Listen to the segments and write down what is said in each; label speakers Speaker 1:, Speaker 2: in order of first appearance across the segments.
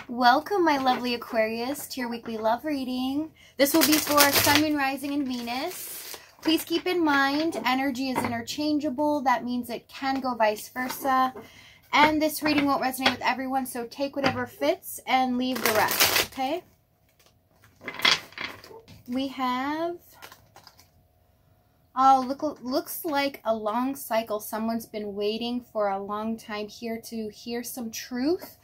Speaker 1: Welcome, my lovely Aquarius, to your weekly love reading. This will be for Sun, Moon, Rising, and Venus. Please keep in mind, energy is interchangeable. That means it can go vice versa. And this reading won't resonate with everyone, so take whatever fits and leave the rest, okay? We have... oh, looks like a long cycle. Someone's been waiting for a long time here to hear some truth.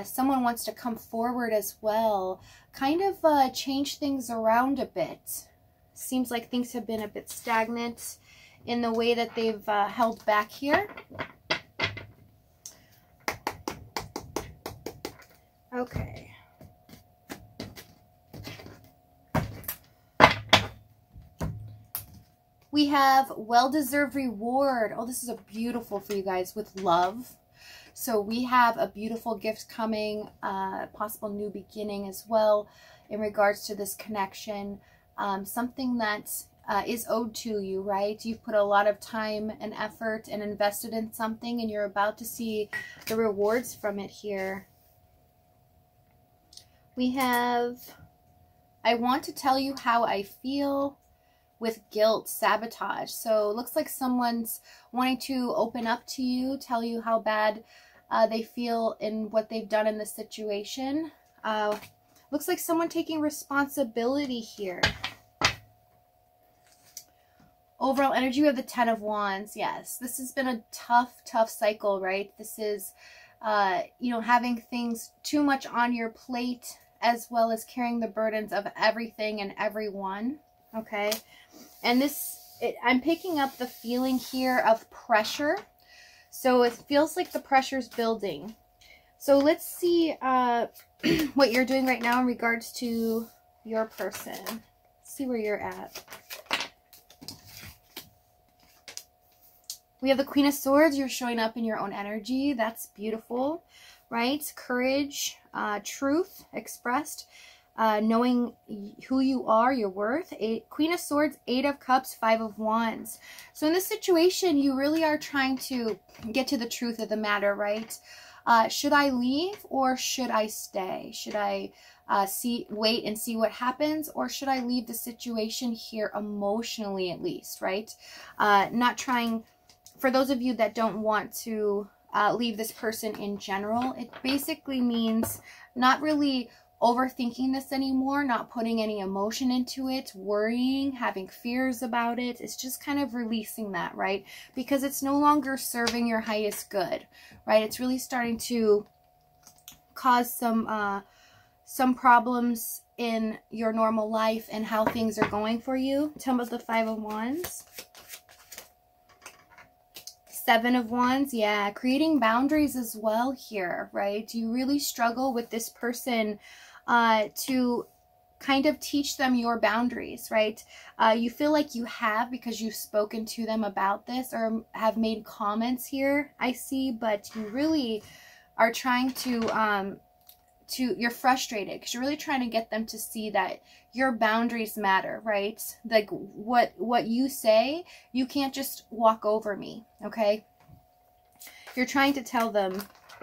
Speaker 1: Someone wants to come forward as well. Kind of change things around a bit. Seems like things have been a bit stagnant in the way that they've held back here. Okay. We have well-deserved reward. Oh, this is a beautiful for you guys with love. So we have a beautiful gift coming, possible new beginning as well in regards to this connection. Something that is owed to you, right? You've put a lot of time and effort and invested in something, and you're about to see the rewards from it here. We have, I want to tell you how I feel with guilt, sabotage. So it looks like someone's wanting to open up to you, tell you how bad they feel in what they've done in this situation. Looks like someone taking responsibility here. Overall energy, we have the 10 of Wands. Yes, this has been a tough cycle, right? This is, you know, having things too much on your plate, as well as carrying the burdens of everything and everyone. Okay, and I'm picking up the feeling here of pressure. So it feels like the pressure's building. So let's see what you're doing right now in regards to your person. Let's see where you're at. We have the Queen of Swords. You're showing up in your own energy. That's beautiful, right? Courage, truth expressed. Knowing who you are, your worth. Queen of Swords, 8 of Cups, 5 of Wands. So in this situation, you really are trying to get to the truth of the matter, right? Should I leave or should I stay? Should I wait and see what happens, or should I leave the situation here emotionally at least, right? Not trying, for those of you that don't want to leave this person in general, it basically means not really overthinking this anymore, not putting any emotion into it, worrying, having fears about it. It's just kind of releasing that, right? Because it's no longer serving your highest good, right? It's really starting to cause some problems in your normal life and how things are going for you. Tell me about the 5 of Wands. 7 of Wands, yeah, creating boundaries as well here, right? You really struggle with this person to kind of teach them your boundaries, right? You feel like you have, because you've spoken to them about this or have made comments here, I see, but you really are trying to you're frustrated because you're really trying to get them to see that your boundaries matter, right? Like what you say, you can't just walk over me, okay? You're trying to tell them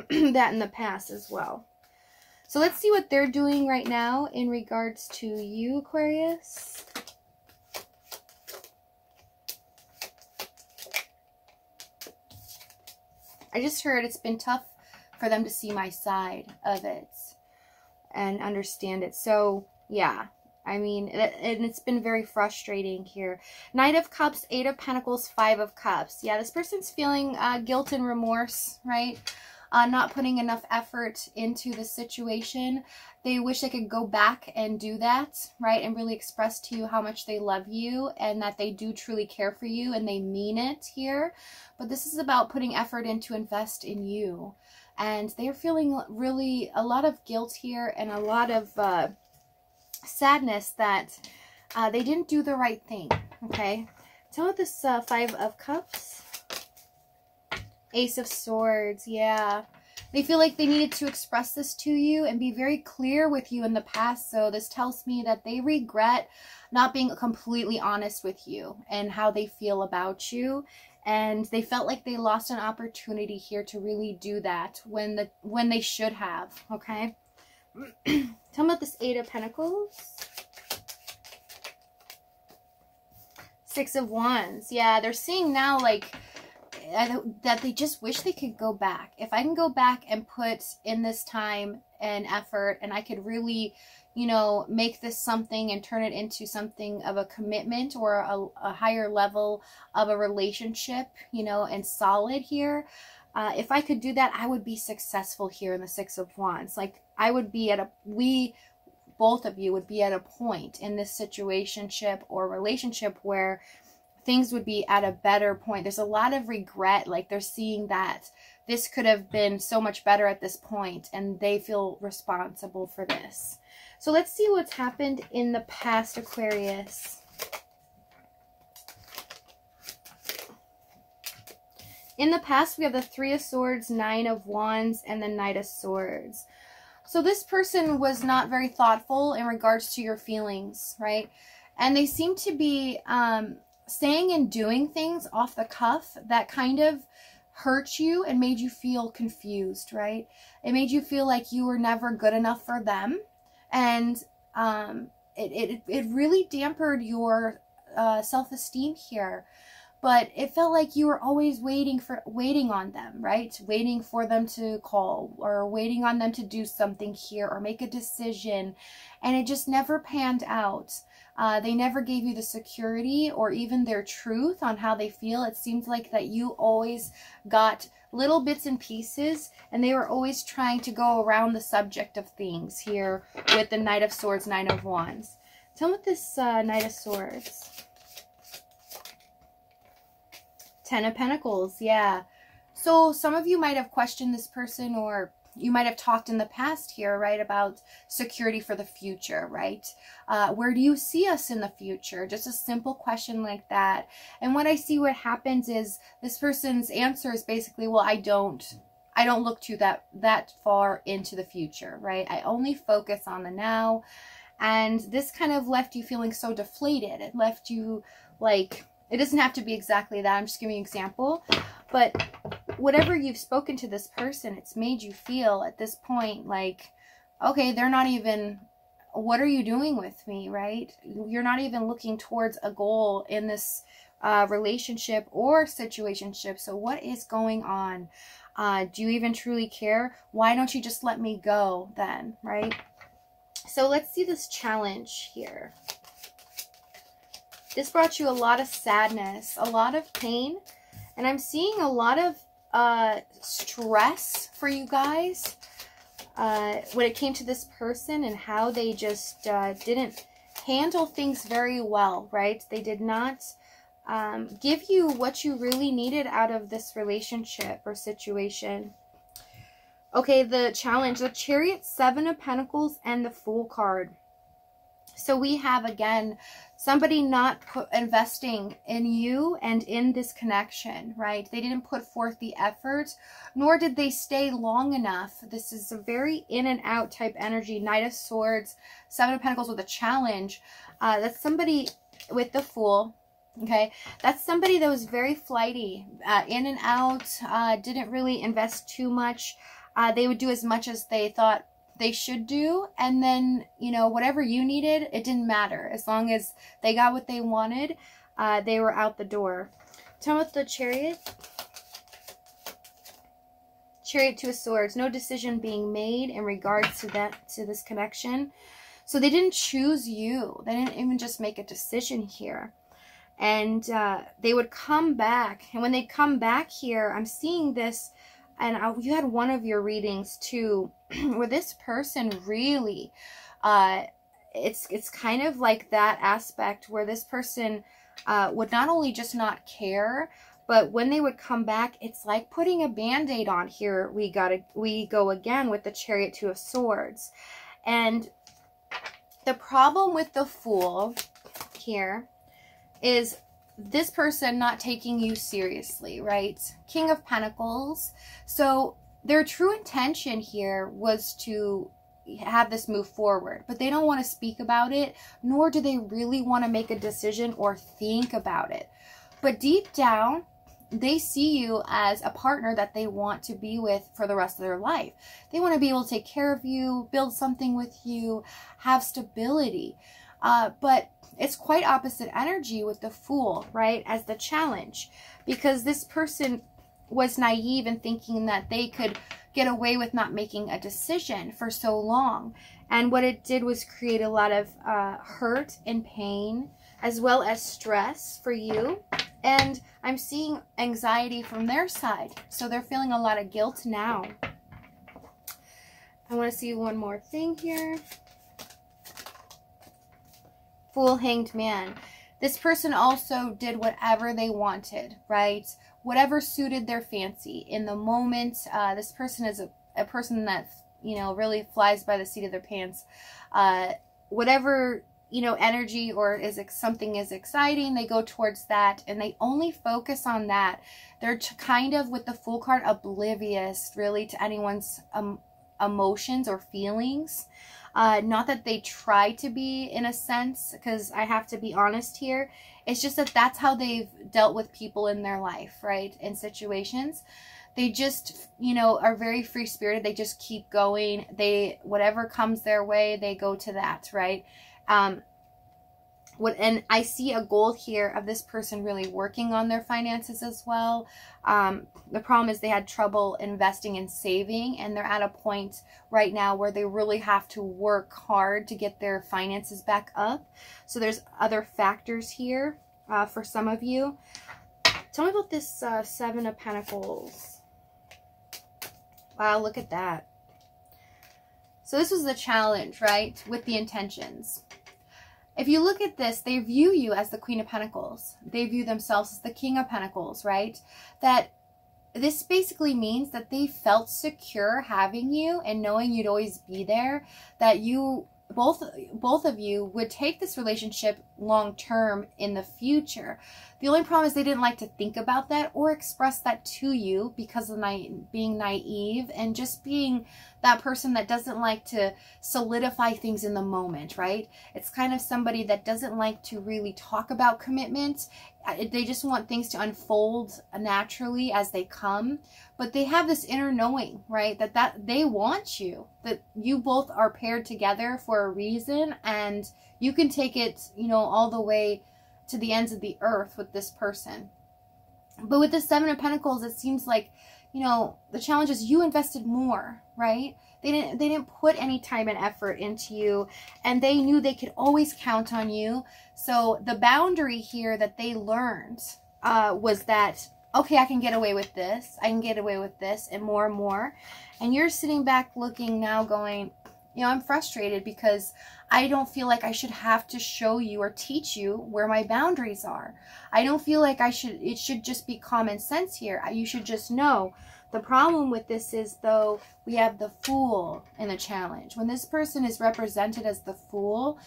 Speaker 1: that in the past as well. So let's see what they're doing right now in regards to you, Aquarius. I just heard it's been tough for them to see my side of it and understand it. So, yeah, I mean, and it's been very frustrating here. Knight of Cups, 8 of Pentacles, 5 of Cups. Yeah, this person's feeling guilt and remorse, right? Not putting enough effort into the situation. They wish they could go back and do that, right? And really express to you how much they love you and that they do truly care for you and they mean it here. But this is about putting effort in to invest in you. And they're feeling really a lot of guilt here and a lot of sadness that they didn't do the right thing, okay? Tell me this 5 of Cups. Ace of Swords, yeah. They feel like they needed to express this to you and be very clear with you in the past. So this tells me that they regret not being completely honest with you and how they feel about you. and they felt like they lost an opportunity here to really do that when they should have. Okay. Tell me about this Eight of Pentacles. Six of Wands. Yeah, they're seeing now like that they just wish they could go back. If I can go back and put in this time and effort, and I could really, you know, make this something and turn it into something of a commitment or a higher level of a relationship, you know, and solid here. If I could do that, I would be successful here in the Six of Wands. Like, I would be at both of you would be at a point in this situationship or relationship where things would be at a better point. There's a lot of regret. Like, they're seeing that this could have been so much better at this point, and they feel responsible for this. So let's see what's happened in the past, Aquarius. In the past, we have the Three of Swords, Nine of Wands, and the Knight of Swords. So this person was not very thoughtful in regards to your feelings, right? And they seem to be saying and doing things off the cuff that kind of hurt you and made you feel confused, right? It made you feel like you were never good enough for them. And it really dampened your self-esteem here. But it felt like you were always waiting on them, right? Waiting for them to call, or waiting on them to do something here or make a decision. And it just never panned out. They never gave you the security or even their truth on how they feel. It seems like that you always got little bits and pieces, and they were always trying to go around the subject of things here with the Knight of Swords, Nine of Wands. Tell me what this Knight of Swords. Ten of Pentacles, yeah. So some of you might have questioned this person, or you might have talked in the past here, right, about security for the future, right? Where do you see us in the future? Just a simple question like that. And what I see what happens is this person's answer is basically, well, I don't look to that far into the future, right? I only focus on the now. And this kind of left you feeling so deflated. It left you like, it doesn't have to be exactly that. I'm just giving you an example. But whatever you've spoken to this person, it's made you feel at this point like, okay, they're not even, what are you doing with me, right? You're not even looking towards a goal in this relationship or situationship. So what is going on? Do you even truly care? Why don't you just let me go then, right? So let's see this challenge here. This brought you a lot of sadness, a lot of pain, and I'm seeing a lot of stress for you guys when it came to this person and how they just didn't handle things very well, right? They did not give you what you really needed out of this relationship or situation. Okay, the challenge, the Chariot, Seven of Pentacles, and the Fool card. So we have, again, somebody not investing in you and in this connection, right? They didn't put forth the effort, nor did they stay long enough. This is a very in and out type energy. Knight of Swords, Seven of Pentacles with a challenge. That's somebody with the Fool. Okay, that's somebody that was very flighty, in and out, didn't really invest too much. They would do as much as they thought they should do, and then, you know, whatever you needed, it didn't matter. As long as they got what they wanted, they were out the door. Tell me what the Chariot. Chariot, Two of Swords. No decision being made in regards to this connection. So they didn't choose you. They didn't even just make a decision here. And they would come back. And when they come back here, I'm seeing this, and you had one of your readings too, where this person really, it's kind of like that aspect where this person would not only just not care, but when they would come back, it's like putting a Band-Aid on here. We go again with the Chariot, Two of Swords. And the problem with the Fool here is this person not taking you seriously, right? King of Pentacles. So their true intention here was to have this move forward, but they don't want to speak about it, nor do they really want to make a decision or think about it. But deep down, they see you as a partner that they want to be with for the rest of their life. They want to be able to take care of you, build something with you, have stability. But it's quite opposite energy with the Fool, right, as the challenge, because this person was naive in thinking that they could get away with not making a decision for so long. And what it did was create a lot of hurt and pain, as well as stress for you. And I'm seeing anxiety from their side. So they're feeling a lot of guilt now. I want to see one more thing here. Fool, Hanged Man. This person also did whatever they wanted, right? Whatever suited their fancy in the moment. This person is a person that, you know, really flies by the seat of their pants. Whatever, you know, energy or something is exciting, they go towards that, and they only focus on that. They're kind of, with the Fool card, oblivious really to anyone's emotions or feelings. Not that they try to be, in a sense, because I have to be honest here. It's just that that's how they've dealt with people in their life, right? In situations. They just, you know, are very free-spirited. They just keep going. Whatever comes their way, they go to that, right? And I see a goal here of this person really working on their finances as well. The problem is they had trouble investing and saving, and they're at a point right now where they really have to work hard to get their finances back up. So there's other factors here for some of you. Tell me about this Seven of Pentacles. Wow, look at that. So this was the challenge, right? With the intentions. If you look at this, they view you as the Queen of Pentacles. They view themselves as the King of Pentacles, right? That this basically means that they felt secure having you and knowing you'd always be there, that you, both of you, would take this relationship long term in the future. The only problem is they didn't like to think about that or express that to you because of being naive and just being that person that doesn't like to solidify things in the moment, right? It's kind of somebody that doesn't like to really talk about commitment. They just want things to unfold naturally as they come. But they have this inner knowing, right? That they want you. That you both are paired together for a reason. And you can take it, you know, all the way to the ends of the earth with this person. But with the Seven of Pentacles, it seems like, you know, the challenge is you invested more, right? They didn't put any time and effort into you, and they knew they could always count on you. So the boundary here that they learned was that, okay, I can get away with this. I can get away with this, and more and more. And you're sitting back looking now going, you know, I'm frustrated because I don't feel like I should have to show you or teach you where my boundaries are. I don't feel like it should just be common sense here. You should just know. The problem with this is, though, we have the Fool in the challenge. When this person is represented as the Fool,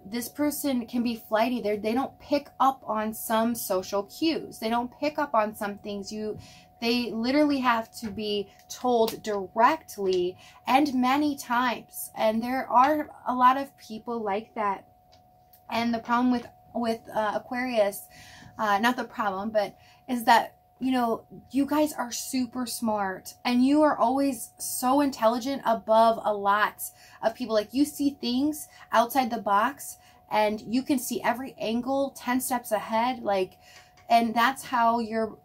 Speaker 1: this person can be flighty. They don't pick up on some social cues. They don't pick up on some things. They literally have to be told directly and many times. And there are a lot of people like that. And the problem with Aquarius, not the problem, but is that, you know, you guys are super smart and you are always so intelligent above a lot of people. Like, you see things outside the box and you can see every angle 10 steps ahead. Like, and that's how your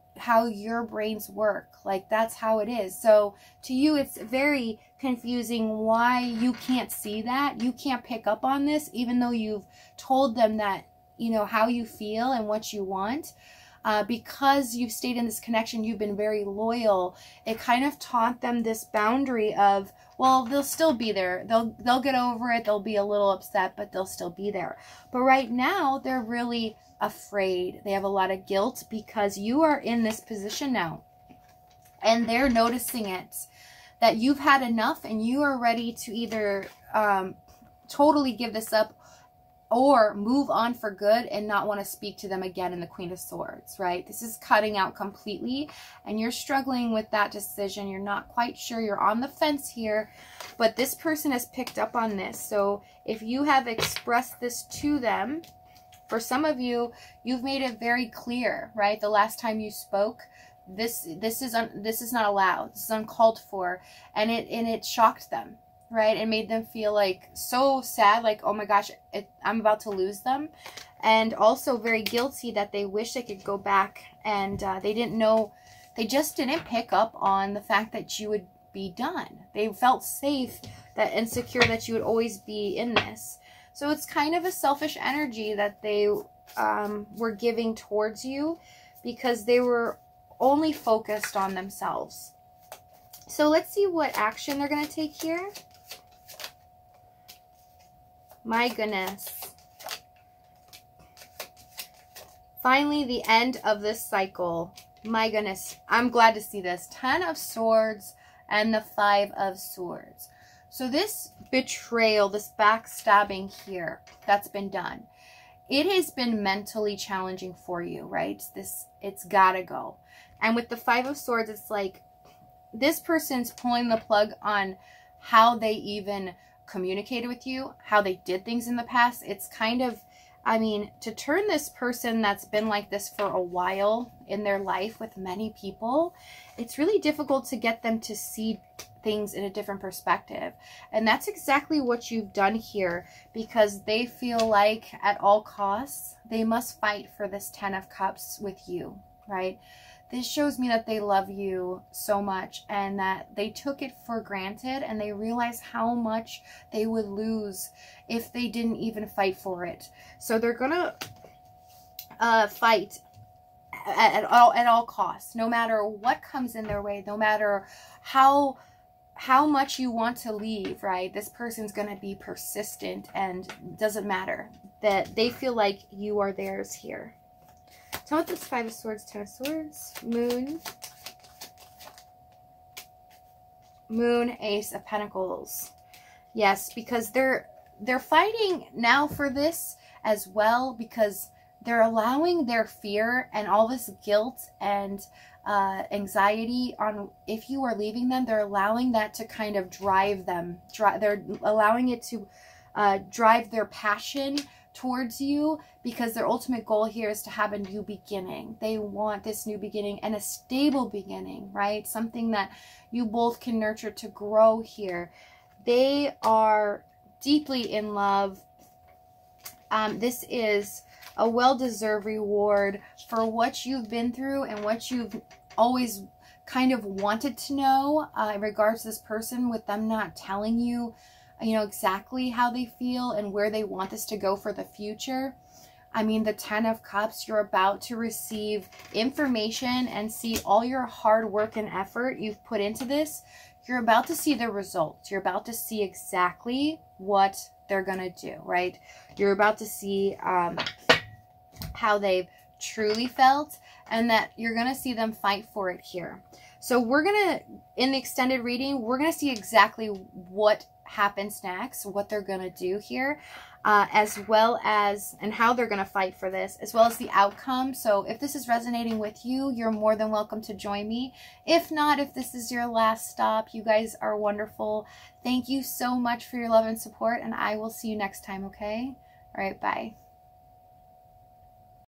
Speaker 1: brains work. Like, that's how it is. So to you, it's very confusing why you can't see that. You can't pick up on this, even though you've told them that, you know, how you feel and what you want. Because you've stayed in this connection, you've been very loyal. It kind of taught them this boundary of, well, they'll still be there. They'll get over it. They'll be a little upset, but they'll still be there. But right now, they're really afraid. They have a lot of guilt because you are in this position now. And they're noticing it. That you've had enough and you are ready to either totally give this up or move on for good and not want to speak to them again in the Queen of Swords, right? This is cutting out completely, and you're struggling with that decision. You're not quite sure. You're on the fence here, but this person has picked up on this. So if you have expressed this to them, For some of you, you've made it very clear, right? The last time you spoke, this is not allowed. This is uncalled for, and it shocked them, right? It made them feel like so sad, like, oh my gosh, I'm about to lose them, and also very guilty that they wish they could go back, and they didn't know, they just didn't pick up on the fact that you would be done. They felt safe and secure that you would always be in this. So it's kind of a selfish energy that they were giving towards you, because they were only focused on themselves. So let's see what action they're going to take here. My goodness. Finally, the end of this cycle. My goodness. I'm glad to see this. 10 of Swords and the 5 of Swords. So this betrayal, this backstabbing here that's been done, it has been mentally challenging for you, right? It's gotta go. And with the 5 of Swords, it's like this person's pulling the plug on how they even communicated with you, how they did things in the past. It's kind of, I mean, to turn this person that's been like this for a while in their life with many people, it's really difficult to get them to see things in a different perspective. And that's exactly what you've done here, because they feel like at all costs they must fight for this 10 of Cups with you, right? This shows me that they love you so much, and that they took it for granted, and they realize how much they would lose if they didn't even fight for it. So they're gonna fight at all costs, no matter what comes in their way, no matter how much you want to leave, right? This person's gonna be persistent, and doesn't matter, that they feel like you are theirs here. Tell me what this 5 of Swords, 10 of Swords, Moon, Ace of Pentacles. Yes, because they're fighting now for this as well, because they're allowing their fear and all this guilt and anxiety on if you are leaving them. They're allowing that to kind of drive them. They're allowing it to drive their passion towards you, because their ultimate goal here is to have a new beginning. They want this new beginning, and a stable beginning, right? Something that you both can nurture to grow here. They are deeply in love. This is a well-deserved reward for what you've been through and what you've always kind of wanted to know in regards to this person, with them not telling you, you know, exactly how they feel and where they want this to go for the future. I mean, the 10 of Cups, you're about to receive information and see all your hard work and effort you've put into this. You're about to see the results. You're about to see exactly what they're going to do, right? You're about to see how they've truly felt, and that you're going to see them fight for it here. So we're going to, in the extended reading, we're going to see exactly what happens next, what they're going to do here, as well as, and how they're going to fight for this, as well as the outcome. So if this is resonating with you, you're more than welcome to join me. If not, if this is your last stop, you guys are wonderful. Thank you so much for your love and support, and I will see you next time, okay? All right, bye.